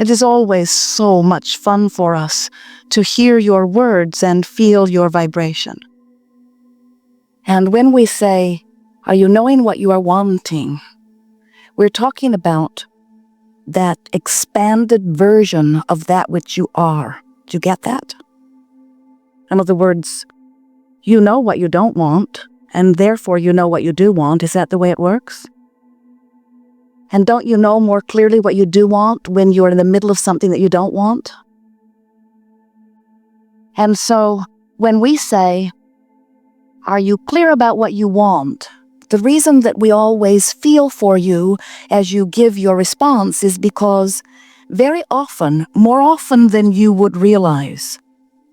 It is always so much fun for us to hear your words and feel your vibration. And when we say, "Are you knowing what you are wanting?" we're talking about that expanded version of that which you are. Do you get that? In other words, you know what you don't want, and therefore you know what you do want. Is that the way it works? And don't you know more clearly what you do want when you're in the middle of something that you don't want? And so when we say, "Are you clear about what you want?" the reason that we always feel for you as you give your response is because very often, more often than you would realize,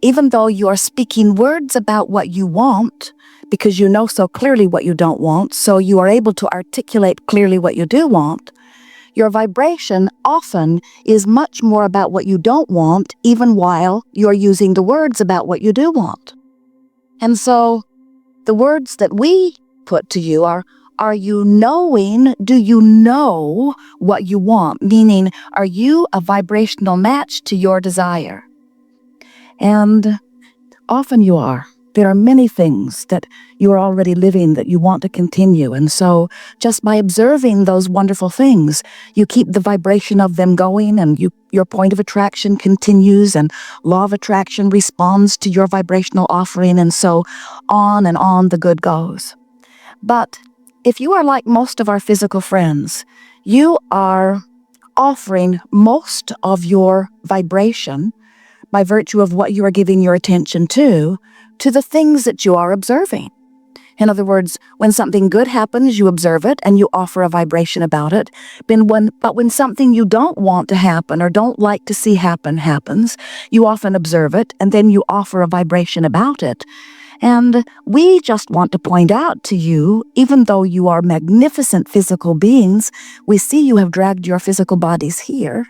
even though you are speaking words about what you want, because you know so clearly what you don't want, so you are able to articulate clearly what you do want, your vibration often is much more about what you don't want, even while you're using the words about what you do want. And so the words that we put to you are you knowing, do you know what you want? Meaning, are you a vibrational match to your desire? And often you are. There are many things that you are already living that you want to continue. And so just by observing those wonderful things, you keep the vibration of them going, and your point of attraction continues, and law of attraction responds to your vibrational offering, and so on and on the good goes. But if you are like most of our physical friends, you are offering most of your vibration by virtue of what you are giving your attention to the things that you are observing. In other words, when something good happens, you observe it and you offer a vibration about it. But when something you don't want to happen or don't like to see happens, you often observe it and then you offer a vibration about it. And we just want to point out to you, even though you are magnificent physical beings, we see you have dragged your physical bodies here,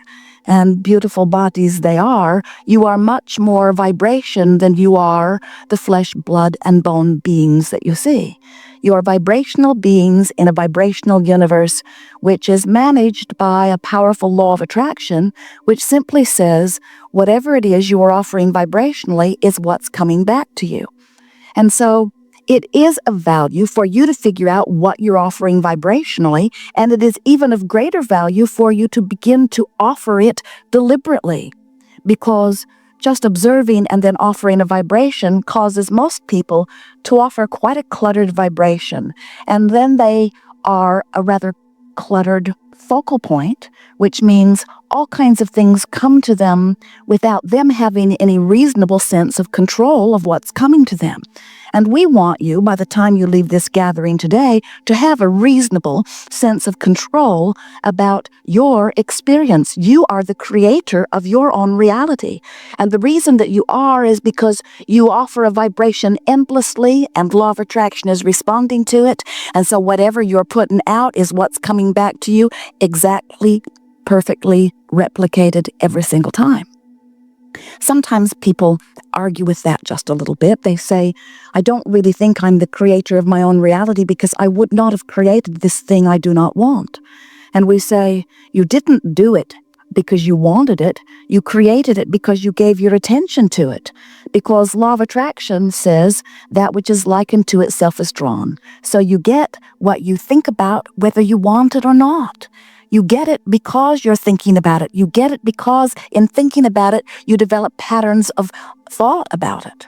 and beautiful bodies they are. You are much more vibration than you are the flesh, blood, and bone beings that you see. You are vibrational beings in a vibrational universe, which is managed by a powerful law of attraction, which simply says whatever it is you are offering vibrationally is what's coming back to you. And so it is of value for you to figure out what you're offering vibrationally, and it is even of greater value for you to begin to offer it deliberately, because just observing and then offering a vibration causes most people to offer quite a cluttered vibration, and then they are a rather cluttered focal point, which means all kinds of things come to them without them having any reasonable sense of control of what's coming to them. And we want you, by the time you leave this gathering today, to have a reasonable sense of control about your experience. You are the creator of your own reality. And the reason that you are is because you offer a vibration endlessly, and law of attraction is responding to it. And so whatever you're putting out is what's coming back to you exactly, perfectly replicated every single time. Sometimes people argue with that just a little bit. They say, "I don't really think I'm the creator of my own reality because I would not have created this thing I do not want." And we say, you didn't do it because you wanted it. You created it because you gave your attention to it. Because law of attraction says that which is likened to itself is drawn. So you get what you think about whether you want it or not. You get it because you're thinking about it. You get it because in thinking about it, you develop patterns of thought about it.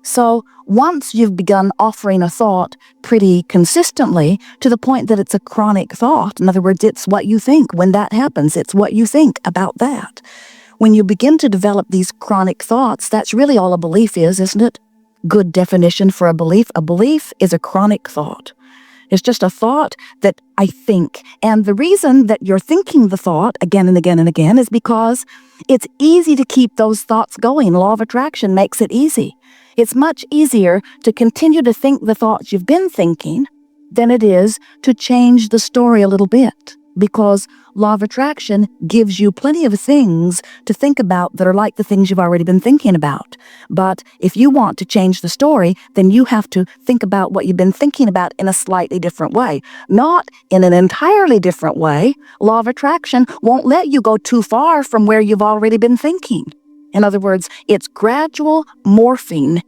So once you've begun offering a thought pretty consistently to the point that it's a chronic thought, in other words, it's what you think when that happens, it's what you think about that. When you begin to develop these chronic thoughts, that's really all a belief is, isn't it? Good definition for a belief. A belief is a chronic thought. It's just a thought that I think. And the reason that you're thinking the thought again and again and again is because it's easy to keep those thoughts going. Law of attraction makes it easy. It's much easier to continue to think the thoughts you've been thinking than it is to change the story a little bit, because Law of attraction gives you plenty of things to think about that are like the things you've already been thinking about. But if you want to change the story, then you have to think about what you've been thinking about in a slightly different way, not in an entirely different way. Law of attraction won't let you go too far from where you've already been thinking. In other words, it's gradual morphing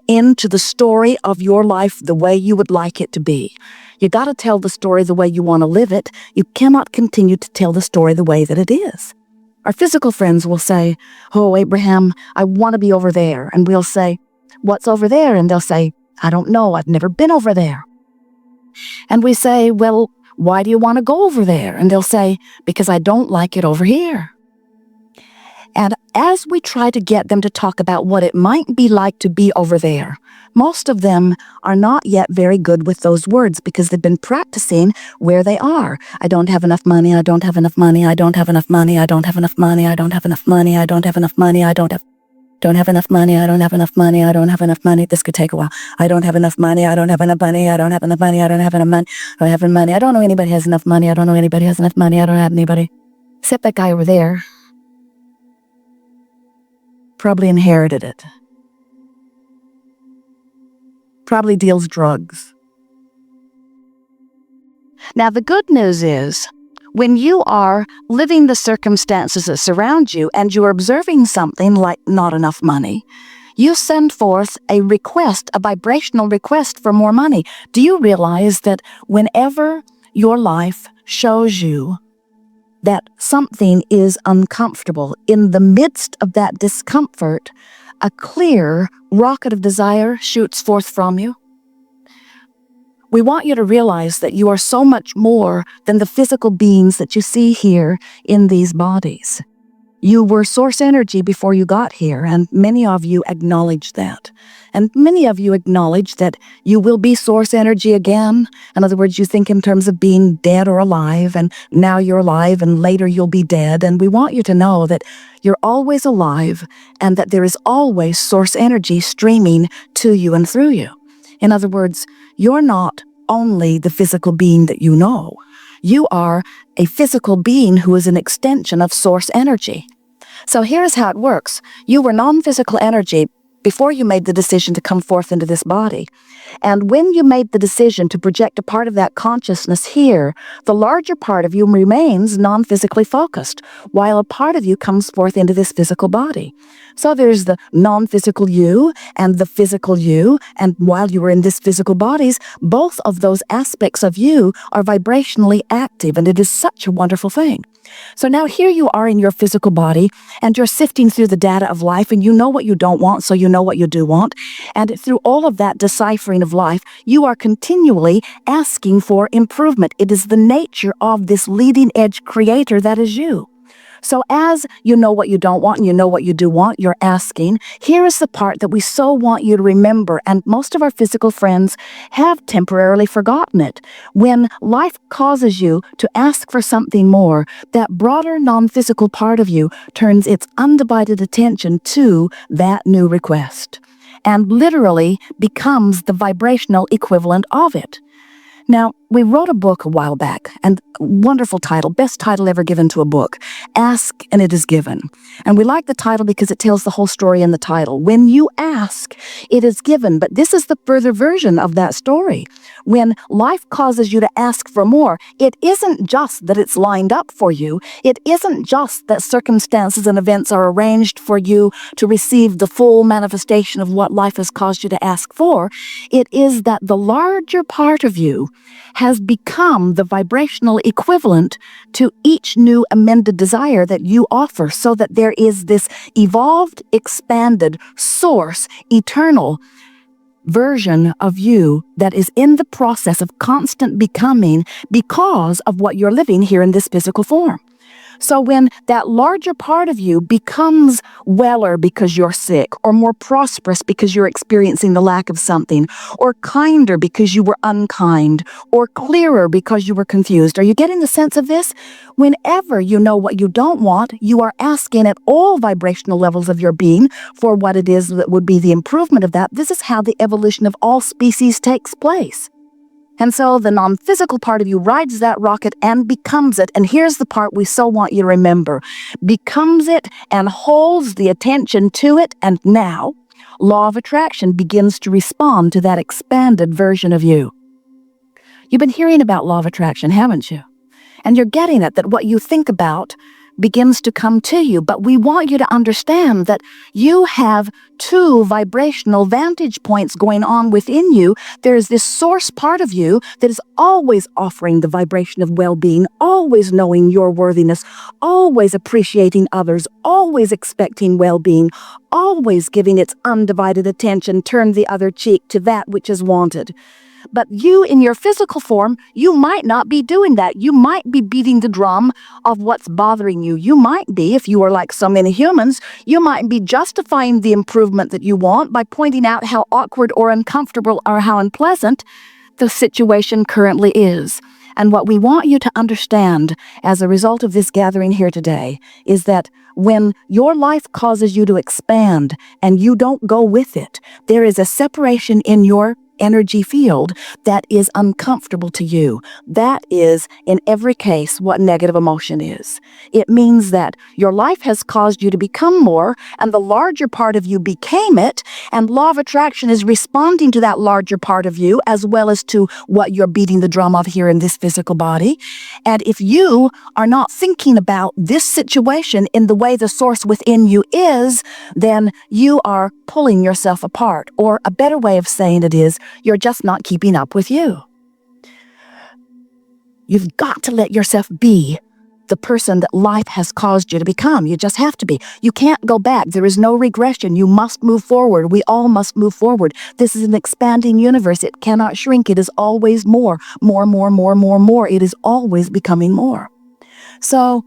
into the story of your life the way you would like it to be. You got to tell the story the way you want to live it. You cannot continue to tell the story the way that it is. Our physical friends will say, "Oh, Abraham, I want to be over there." And we'll say, "What's over there?" And they'll say, "I don't know. I've never been over there." And we say, "Well, why do you want to go over there?" And they'll say, "Because I don't like it over here." And as we try to get them to talk about what it might be like to be over there, most of them are not yet very good with those words because they've been practicing where they are. I don't have enough money, I don't have enough money, I don't have enough money, I don't have enough money, I don't have enough money, I don't have enough money, I don't have enough money, I don't have enough money, I don't have enough money. This could take a while. I don't have enough money, I don't have enough money, I don't have enough money, I don't have enough money, I don't have enough money. I don't know anybody has enough money, I don't know anybody has enough money, I don't have anybody. Except that guy over there. Probably inherited it. Probably deals drugs. Now, the good news is, when you are living the circumstances that surround you and you're observing something like not enough money, you send forth a request, a vibrational request for more money. Do you realize that whenever your life shows you that something is uncomfortable, in the midst of that discomfort, a clear rocket of desire shoots forth from you? We want you to realize that you are so much more than the physical beings that you see here in these bodies. You were source energy before you got here, and many of you acknowledge that. And many of you acknowledge that you will be source energy again. In other words, you think in terms of being dead or alive, and now you're alive, and later you'll be dead. And we want you to know that you're always alive, and that there is always source energy streaming to you and through you. In other words, you're not only the physical being that you know. You are a physical being who is an extension of source energy. So here's how it works. You were non-physical energy before you made the decision to come forth into this body. And when you made the decision to project a part of that consciousness here, the larger part of you remains non-physically focused, while a part of you comes forth into this physical body. So there's the non-physical you and the physical you, and while you were in this physical bodies, both of those aspects of you are vibrationally active, and it is such a wonderful thing. So now here you are in your physical body, and you're sifting through the data of life, and you know what you don't want, so you know what you do want. And through all of that deciphering of life, you are continually asking for improvement. It is the nature of this leading edge creator that is you. So as you know what you don't want and you know what you do want, you're asking. Here is the part that we so want you to remember, and most of our physical friends have temporarily forgotten it. When life causes you to ask for something more, that broader non-physical part of you turns its undivided attention to that new request and literally becomes the vibrational equivalent of it. Now, we wrote a book a while back, and wonderful title, best title ever given to a book, Ask and It Is Given. And we like the title because it tells the whole story in the title. When you ask, it is given. But this is the further version of that story. When life causes you to ask for more, it isn't just that it's lined up for you. It isn't just that circumstances and events are arranged for you to receive the full manifestation of what life has caused you to ask for. It is that the larger part of you has become the vibrational equivalent to each new amended desire that you offer, so that there is this evolved, expanded, source, eternal version of you that is in the process of constant becoming because of what you're living here in this physical form. So when that larger part of you becomes weller because you're sick, or more prosperous because you're experiencing the lack of something, or kinder because you were unkind, or clearer because you were confused, are you getting the sense of this? Whenever you know what you don't want, you are asking at all vibrational levels of your being for what it is that would be the improvement of that. This is how the evolution of all species takes place. And so the non-physical part of you rides that rocket and becomes it. And here's the part we so want you to remember. Becomes it and holds the attention to it. And now, law of attraction begins to respond to that expanded version of you. You've been hearing about law of attraction, haven't you? And you're getting it, that what you think about begins to come to you. But we want you to understand that you have two vibrational vantage points going on within you. There is this source part of you that is always offering the vibration of well-being, always knowing your worthiness, always appreciating others, always expecting well-being, always giving its undivided attention, turn the other cheek to that which is wanted. But you, in your physical form, you might not be doing that. You might be beating the drum of what's bothering you. You might be, if you are like so many humans, you might be justifying the improvement that you want by pointing out how awkward or uncomfortable or how unpleasant the situation currently is. And what we want you to understand as a result of this gathering here today is that when your life causes you to expand and you don't go with it, there is a separation in your energy field that is uncomfortable to you. That is, in every case, what negative emotion is. It means that your life has caused you to become more, and the larger part of you became it, and law of attraction is responding to that larger part of you, as well as to what you're beating the drum of here in this physical body. And if you are not thinking about this situation in the way the source within you is, then you are pulling yourself apart. Or a better way of saying it is, you're just not keeping up with you. You've got to let yourself be the person that life has caused you to become. You just have to be. You can't go back. There is no regression. You must move forward. We all must move forward. This is an expanding universe. It cannot shrink. It is always more. It is always becoming more. So,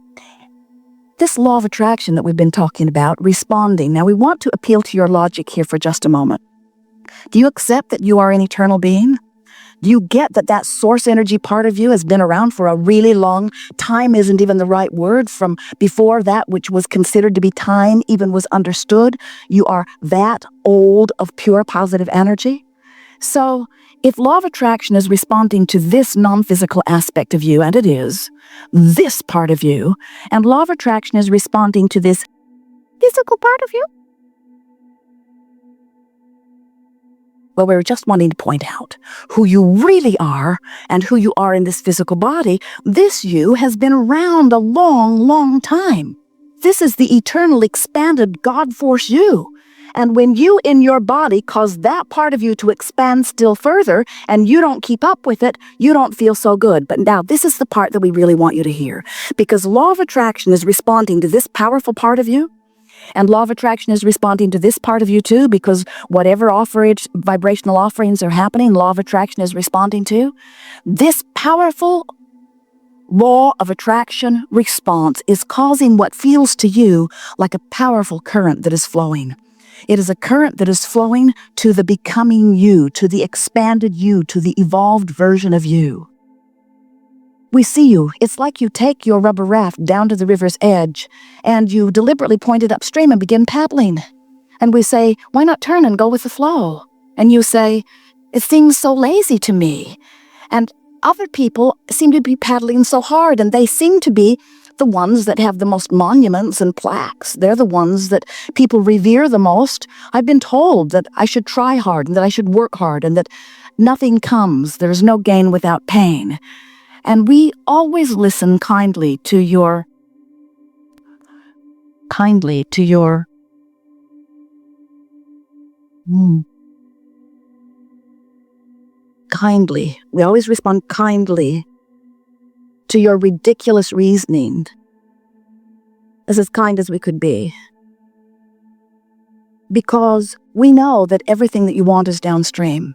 this law of attraction that we've been talking about, responding. Now, we want to appeal to your logic here for just a moment. Do you accept that you are an eternal being? Do you get that that source energy part of you has been around for a really long time? Isn't even the right word. From before that which was considered to be time even was understood. You are that old of pure positive energy. So if law of attraction is responding to this non-physical aspect of you, and it is, this part of you, and law of attraction is responding to this physical part of you, well, we're just wanting to point out who you really are and who you are in this physical body. This you has been around a long time. This is the eternal expanded God force you. And when you in your body cause that part of you to expand still further and you don't keep up with it, you don't feel so good. But now this is the part that we really want you to hear. Because law of attraction is responding to this powerful part of you. And law of attraction is responding to this part of you too, because whatever vibrational offerings are happening, law of attraction is responding to. This powerful law of attraction response is causing what feels to you like a powerful current that is flowing. It is a current that is flowing to the becoming you, to the expanded you, to the evolved version of you. We see you. It's like you take your rubber raft down to the river's edge and you deliberately point it upstream and begin paddling. And we say, why not turn and go with the flow? And you say, it seems so lazy to me. And other people seem to be paddling so hard, and they seem to be the ones that have the most monuments and plaques. They're the ones that people revere the most. I've been told that I should try hard and that I should work hard and that nothing comes. There's no gain without pain. And we always listen kindly to your we always respond kindly to your ridiculous reasoning, as kind as we could be. Because we know that everything that you want is downstream.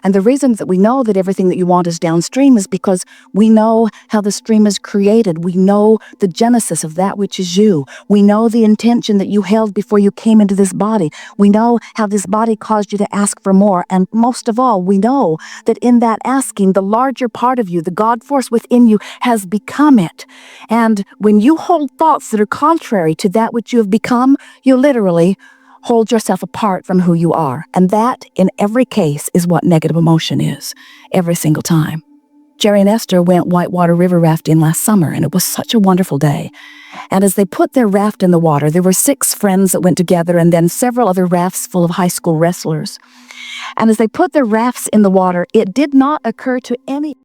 And the reason that we know that everything that you want is downstream is because we know how the stream is created. We know the genesis of that which is you. We know the intention that you held before you came into this body. We know how this body caused you to ask for more. And most of all, we know that in that asking, the larger part of you, the God force within you, has become it. And when you hold thoughts that are contrary to that which you have become, you literally hold yourself apart from who you are. And that, in every case, is what negative emotion is, every single time. Jerry and Esther went whitewater river rafting last summer, and it was such a wonderful day. And as they put their raft in the water, there were 6 friends that went together and then several other rafts full of high school wrestlers. And as they put their rafts in the water, it did not occur to any